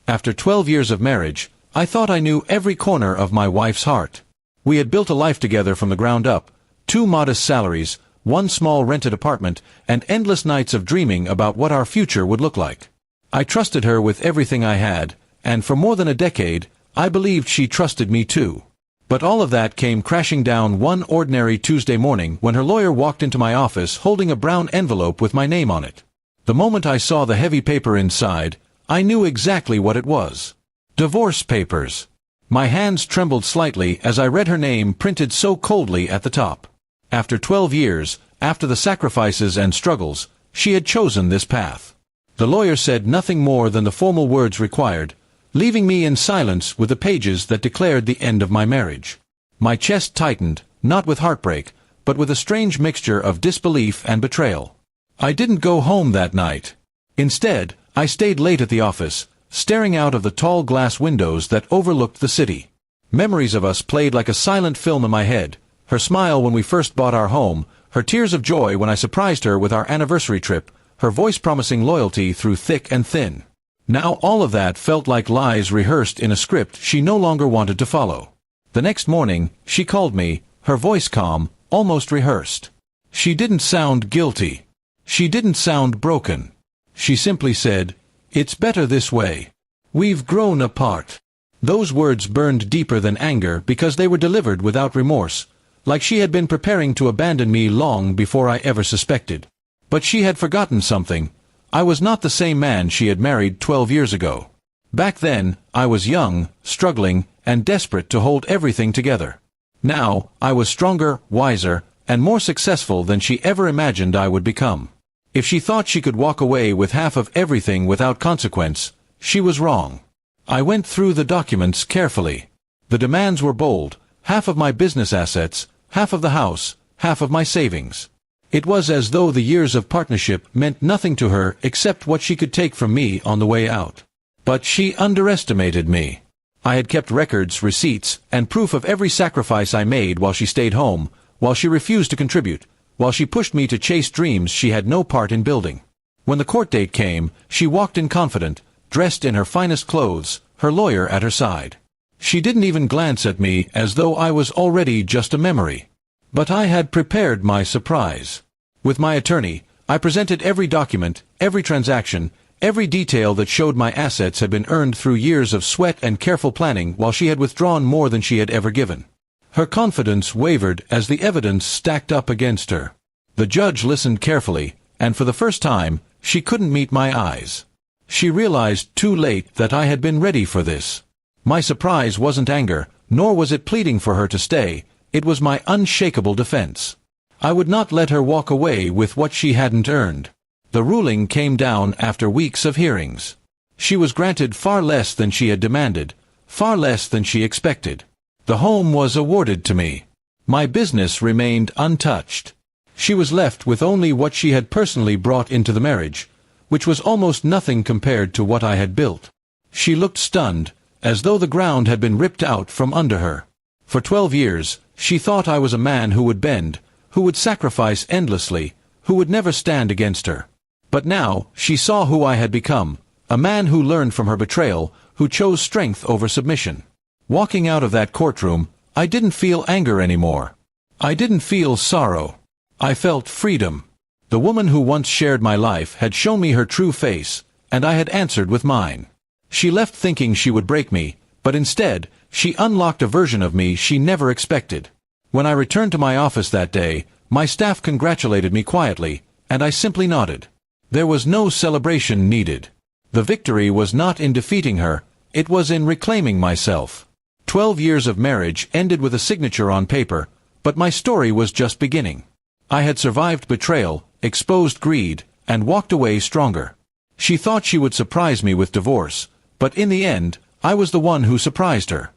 After 12 years of marriage, I thought I knew every corner of my wife's heart. We had built a life together from the ground up, 2 modest salaries, 1 small rented apartment, and endless nights of dreaming about what our future would look like. I trusted her with everything I had, and for more than a decade, I believed she trusted me too. But all of that came crashing down one ordinary Tuesday morning when her lawyer walked into my office holding a brown envelope with my name on it. The moment I saw the heavy paper inside, I knew exactly what it was. Divorce papers. My hands trembled slightly as I read her name printed so coldly at the top. After 12 years, after the sacrifices and struggles, she had chosen this path. The lawyer said nothing more than the formal words required, leaving me in silence with the pages that declared the end of my marriage. My chest tightened, not with heartbreak, but with a strange mixture of disbelief and betrayal. I didn't go home that night. Instead, I stayed late at the office, staring out of the tall glass windows that overlooked the city. Memories of us played like a silent film in my head, her smile when we first bought our home, her tears of joy when I surprised her with our anniversary trip, her voice promising loyalty through thick and thin. Now all of that felt like lies rehearsed in a script she no longer wanted to follow. The next morning, she called me, her voice calm, almost rehearsed. She didn't sound guilty. She didn't sound broken. She simply said, "It's better this way. We've grown apart." Those words burned deeper than anger because they were delivered without remorse, like she had been preparing to abandon me long before I ever suspected. But she had forgotten something. I was not the same man she had married 12 years ago. Back then, I was young, struggling, and desperate to hold everything together. Now, I was stronger, wiser, and more successful than she ever imagined I would become. If she thought she could walk away with half of everything without consequence, she was wrong. I went through the documents carefully. The demands were bold: half of my business assets, half of the house, half of my savings. It was as though the years of partnership meant nothing to her except what she could take from me on the way out. But she underestimated me. I had kept records, receipts, and proof of every sacrifice I made while she stayed home, while she refused to contribute, while she pushed me to chase dreams she had no part in building. When the court date came, she walked in confident, dressed in her finest clothes, her lawyer at her side. She didn't even glance at me as though I was already just a memory. But I had prepared my surprise. With my attorney, I presented every document, every transaction, every detail that showed my assets had been earned through years of sweat and careful planning while she had withdrawn more than she had ever given. Her confidence wavered as the evidence stacked up against her. The judge listened carefully, and for the first time, she couldn't meet my eyes. She realized too late that I had been ready for this. My surprise wasn't anger, nor was it pleading for her to stay. It was my unshakable defense. I would not let her walk away with what she hadn't earned. The ruling came down after weeks of hearings. She was granted far less than she had demanded, far less than she expected. The home was awarded to me. My business remained untouched. She was left with only what she had personally brought into the marriage, which was almost nothing compared to what I had built. She looked stunned, as though the ground had been ripped out from under her. For 12 years, she thought I was a man who would bend, who would sacrifice endlessly, who would never stand against her. But now, she saw who I had become, a man who learned from her betrayal, who chose strength over submission. Walking out of that courtroom, I didn't feel anger anymore. I didn't feel sorrow. I felt freedom. The woman who once shared my life had shown me her true face, and I had answered with mine. She left thinking she would break me, but instead, she unlocked a version of me she never expected. When I returned to my office that day, my staff congratulated me quietly, and I simply nodded. There was no celebration needed. The victory was not in defeating her, it was in reclaiming myself. 12 years of marriage ended with a signature on paper, but my story was just beginning. I had survived betrayal, exposed greed, and walked away stronger. She thought she would surprise me with divorce, but in the end, I was the one who surprised her.